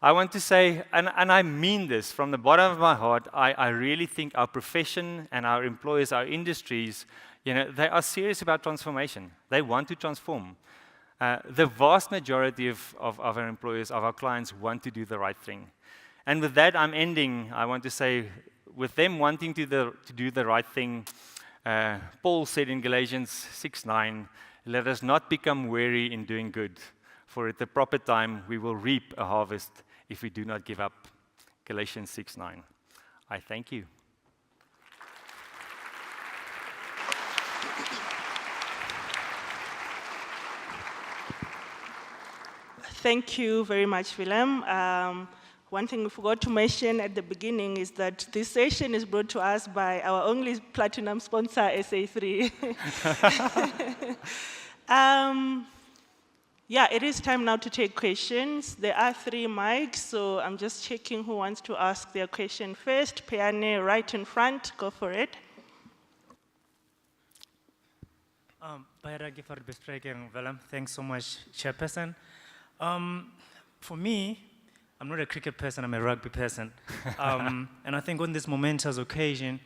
[SPEAKER 2] I want to say, and I mean this from the bottom of my heart, I really think our profession and our employers, our industries, they are serious about transformation. They want to transform. The vast majority of our employers, of our clients, want to do the right thing. And with that, I'm ending. I want to say, with them wanting to do the right thing, Paul said in Galatians 6:9, let us not become weary in doing good, for at the proper time we will reap a harvest if we do not give up. Galatians 6:9. I thank you.
[SPEAKER 3] Thank you very much, Willem. One thing we forgot to mention at the beginning is that this session is brought to us by our only platinum sponsor, SA3. Yeah, it is time now to take questions. There are 3 mics, so I'm just checking who wants to ask their question first. Peane, right in front, go for it.
[SPEAKER 4] Baie for die bespreking, Willem. Thanks so much, Chairperson. For me, I'm not a cricket person, I'm a rugby person. And I think on this momentous occasion,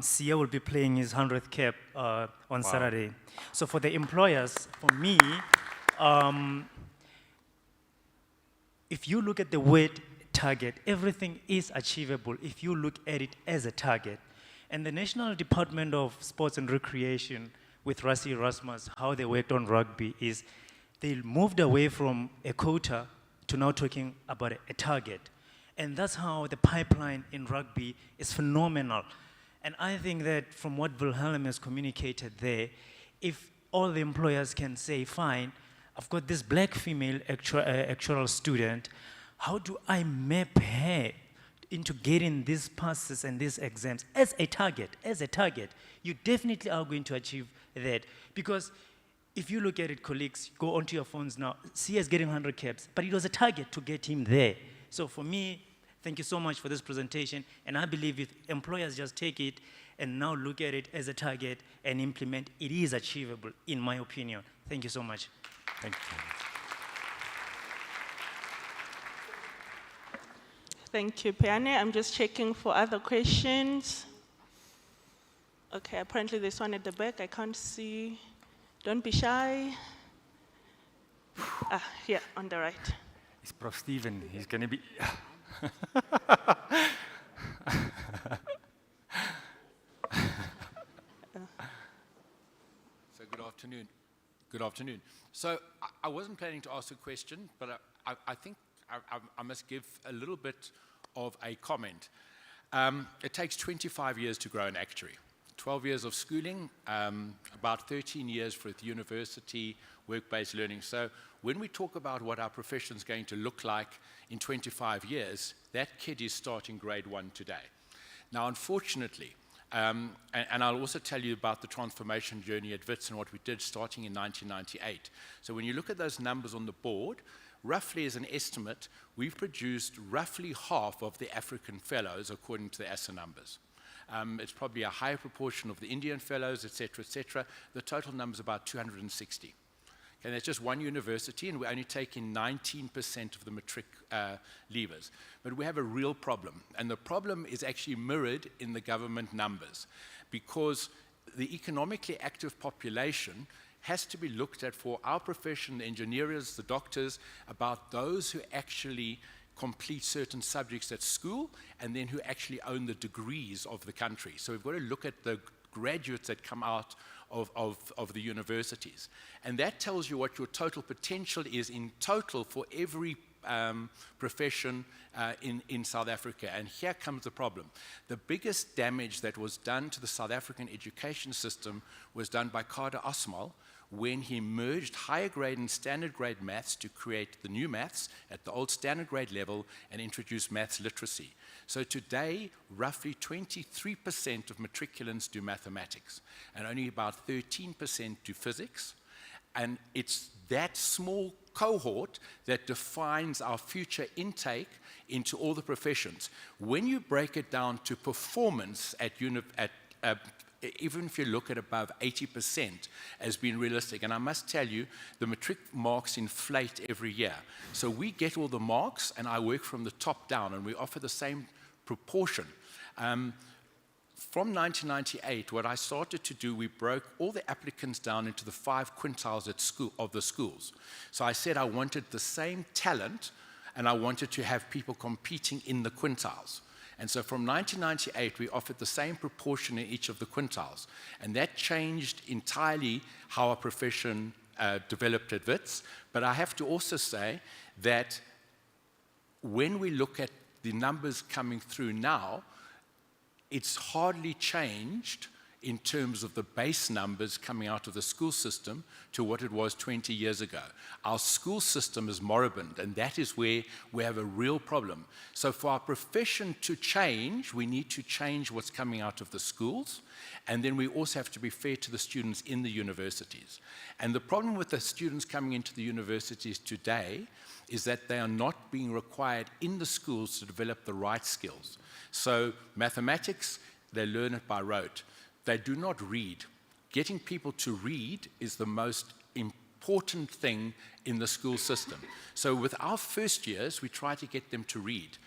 [SPEAKER 4] Sia will be playing his 100th cap on Saturday. So for the employers, for me, if you look at the word target, everything is achievable if you look at it as a target. And the National Department of Sports and Recreation, with Rassie Erasmus, how they worked on rugby is they moved away from a quota to now talking about a target. And that's how the pipeline in rugby is phenomenal. And I think that from what Wilhelm has communicated there, if all the employers can say, fine, I've got this black female actual student, how do I map her into getting these passes and these exams as a target, you definitely are going to achieve that. Because if you look at it, colleagues, go onto your phones now, Sia is getting 100 caps, but it was a target to get him there. So for me, thank you so much for this presentation, and I believe if employers just take it and now look at it as a target and implement, it is achievable, in my opinion. Thank you so much.
[SPEAKER 2] Thank you.
[SPEAKER 3] Thank you, Peane. I'm just checking for other questions. Okay, apparently there's one at the back. I can't see. Don't be shy. Here, on the right.
[SPEAKER 2] It's Prof. Steven. He's going to be...
[SPEAKER 5] So good afternoon. Good afternoon. So I wasn't planning to ask a question, but I think I must give a little bit of a comment. It takes 25 years to grow an actuary. 12 years of schooling, about 13 years for the university, work-based learning. So when we talk about what our profession is going to look like in 25 years, that kid is starting grade 1 today. Now, unfortunately, and I'll also tell you about the transformation journey at WITS and what we did starting in 1998. So when you look at those numbers on the board, roughly as an estimate, we've produced roughly half of the African fellows according to the ASA numbers. It's probably a higher proportion of the Indian fellows, et cetera, et cetera. The total number is about 260. Okay, that's just one university, and we're only taking 19% of the matric leavers. But we have a real problem, and the problem is actually mirrored in the government numbers, because the economically active population has to be looked at for our profession, the engineers, the doctors, about those who actually complete certain subjects at school and then who actually own the degrees of the country. So we've got to look at the graduates that come out of the universities. And that tells you what your total potential is in total for every profession in South Africa. And here comes the problem. The biggest damage that was done to the South African education system was done by Kader Asmal, when he merged higher grade and standard grade maths to create the new maths at the old standard grade level and introduce maths literacy. So today, roughly 23% of matriculants do mathematics, and only about 13% do physics. And it's that small cohort that defines our future intake into all the professions. When you break it down to performance even if you look at above 80% as being realistic, and I must tell you, the matric marks inflate every year. So we get all the marks, and I work from the top down, and we offer the same proportion. From 1998, what I started to do, we broke all the applicants down into the 5 quintiles of the schools. So I said I wanted the same talent, and I wanted to have people competing in the quintiles. And so from 1998, we offered the same proportion in each of the quintiles. And that changed entirely how our profession developed at WITS. But I have to also say that when we look at the numbers coming through now, it's hardly changed in terms of the base numbers coming out of the school system to what it was 20 years ago. Our school system is moribund, and that is where we have a real problem. So for our profession to change, we need to change what's coming out of the schools, and then we also have to be fair to the students in the universities. And the problem with the students coming into the universities today is that they are not being required in the schools to develop the right skills. So mathematics, they learn it by rote. They do not read. Getting people to read is the most important thing in the school system. So with our first years, we try to get them to read.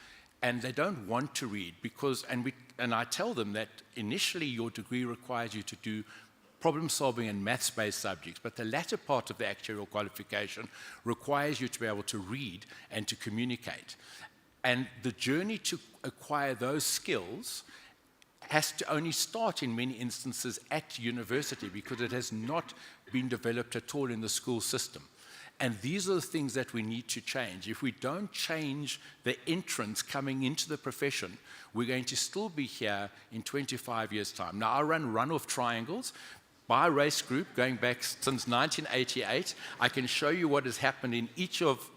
[SPEAKER 5] And they don't want to read because, and I tell them that initially your degree requires you to do problem solving and maths-based subjects, but the latter part of the actuarial qualification requires you to be able to read and to communicate. And the journey to acquire those skills has to only start in many instances at university because it has not been developed at all in the school system. And these are the things that we need to change. If we don't change the entrance coming into the profession, we're going to still be here in 25 years' time. Now, I run run-off triangles by race group going back since 1988. I can show you what has happened in each of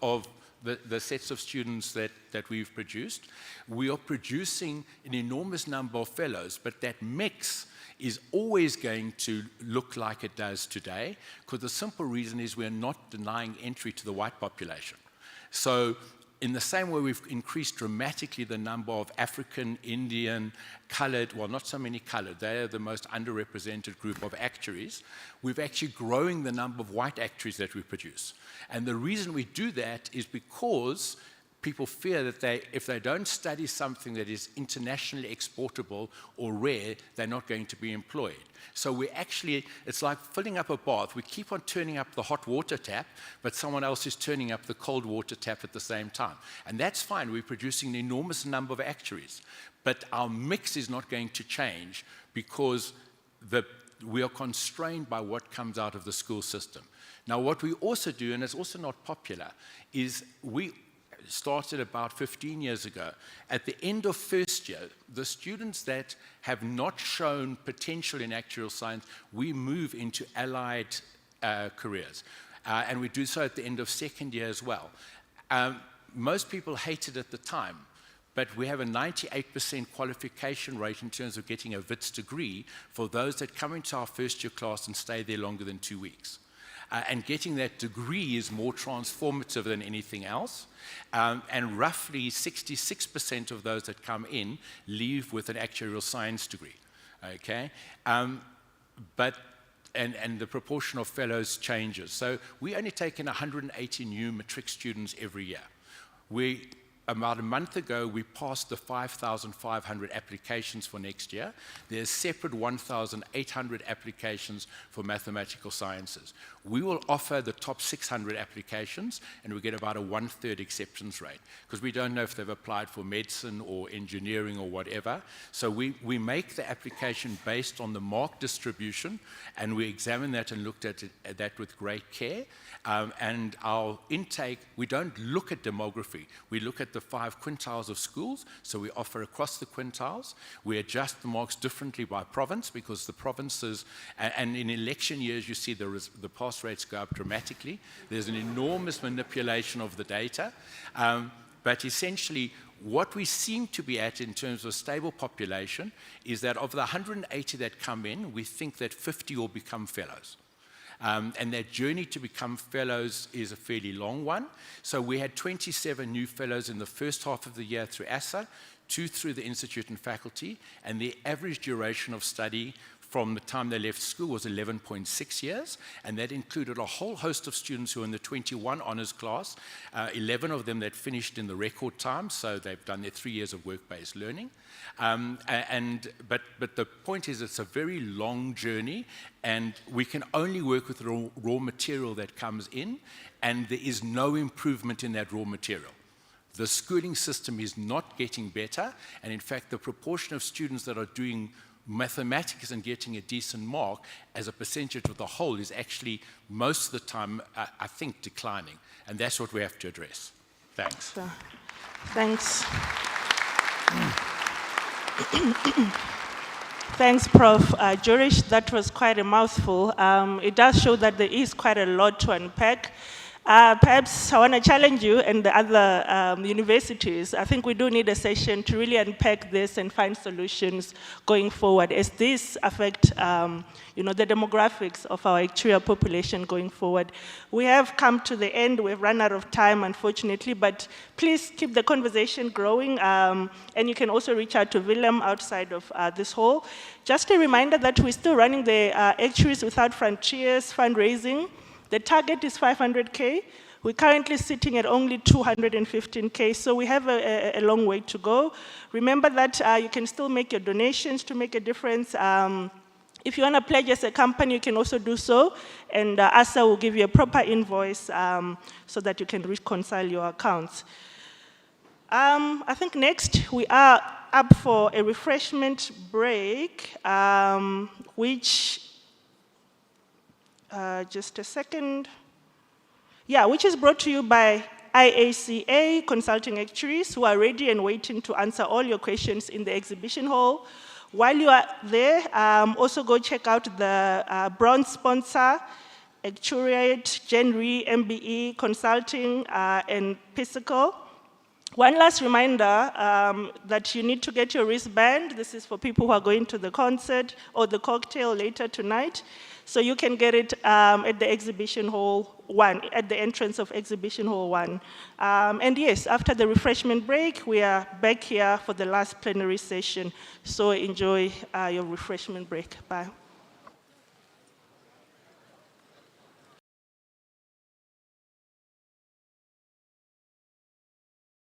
[SPEAKER 5] the sets of students that we've produced. We are producing an enormous number of fellows, but that mix is always going to look like it does today, because the simple reason is we're not denying entry to the white population. So in the same way we've increased dramatically the number of African, Indian, colored, well, not so many colored, they are the most underrepresented group of actuaries, we've actually growing the number of white actuaries that we produce. And the reason we do that is because people fear that if they don't study something that is internationally exportable or rare, they're not going to be employed. So we actually, it's like filling up a bath. We keep on turning up the hot water tap, but someone else is turning up the cold water tap at the same time. And that's fine. We're producing an enormous number of actuaries. But our mix is not going to change because we are constrained by what comes out of the school system. Now, what we also do, and it's also not popular, is we started about 15 years ago. At the end of first year, the students that have not shown potential in actuarial science, we move into allied careers. And we do so at the end of second year as well. Most people hated it at the time, but we have a 98% qualification rate in terms of getting a WITS degree for those that come into our first year class and stay there longer than 2 weeks. And getting that degree is more transformative than anything else. And roughly 66% of those that come in leave with an actuarial science degree. Okay? And the proportion of fellows changes. So we only take in 180 new matric students every year. About a month ago, we passed the 5,500 applications for next year. There's separate 1,800 applications for mathematical sciences. We will offer the top 600 applications, and we get about a 1/3 acceptance rate, because we don't know if they've applied for medicine or engineering or whatever. So we make the application based on the mark distribution, and we examine that and looked at that with great care. And our intake, we don't look at demography. We look at the 5 quintiles of schools, so we offer across the quintiles. We adjust the marks differently by province, because the provinces, and in election years, you see the pass rates go up dramatically. There's an enormous manipulation of the data. But essentially, what we seem to be at in terms of stable population is that of the 180 that come in, we think that 50 will become fellows. And that journey to become fellows is a fairly long one. So we had 27 new fellows in the first half of the year through ASA, 2 through the institute and faculty, and the average duration of study from the time they left school was 11.6 years, and that included a whole host of students who were in the 21 honours class, 11 of them that finished in the record time, so they've done their 3 years of work-based learning. But the point is, it's a very long journey, and we can only work with raw material that comes in, and there is no improvement in that raw material. The schooling system is not getting better, and in fact, the proportion of students that are doing mathematics and getting a decent mark as a percentage of the whole is actually, most of the time, I think, declining. And that's what we have to address. Thanks.
[SPEAKER 3] So, thanks. Thanks, Prof. Jurish. That was quite a mouthful. It does show that there is quite a lot to unpack. Perhaps I want to challenge you and the other universities. I think we do need a session to really unpack this and find solutions going forward as this affect the demographics of our actuarial population going forward. We have come to the end. We've run out of time, unfortunately, but please keep the conversation growing, and you can also reach out to Willem outside of this hall. Just a reminder that we're still running the Actuaries Without Frontiers fundraising. The target is 500K. We're currently sitting at only 215K, so we have a long way to go. Remember that you can still make your donations to make a difference. If you want to pledge as a company, you can also do so, and ASA will give you a proper invoice so that you can reconcile your accounts. I think next we are up for a refreshment break, which just a second. Yeah, which is brought to you by IACA Consulting Actuaries, who are ready and waiting to answer all your questions in the exhibition hall. While you are there, also go check out the bronze sponsor, Actuariate, Gen Re, MBE, Consulting, and Physical. One last reminder that you need to get your wristband. This is for people who are going to the concert or the cocktail later tonight. So you can get it at the exhibition hall 1, at the entrance of exhibition hall 1. And yes, after the refreshment break, we are back here for the last plenary session. So enjoy your refreshment break. Bye.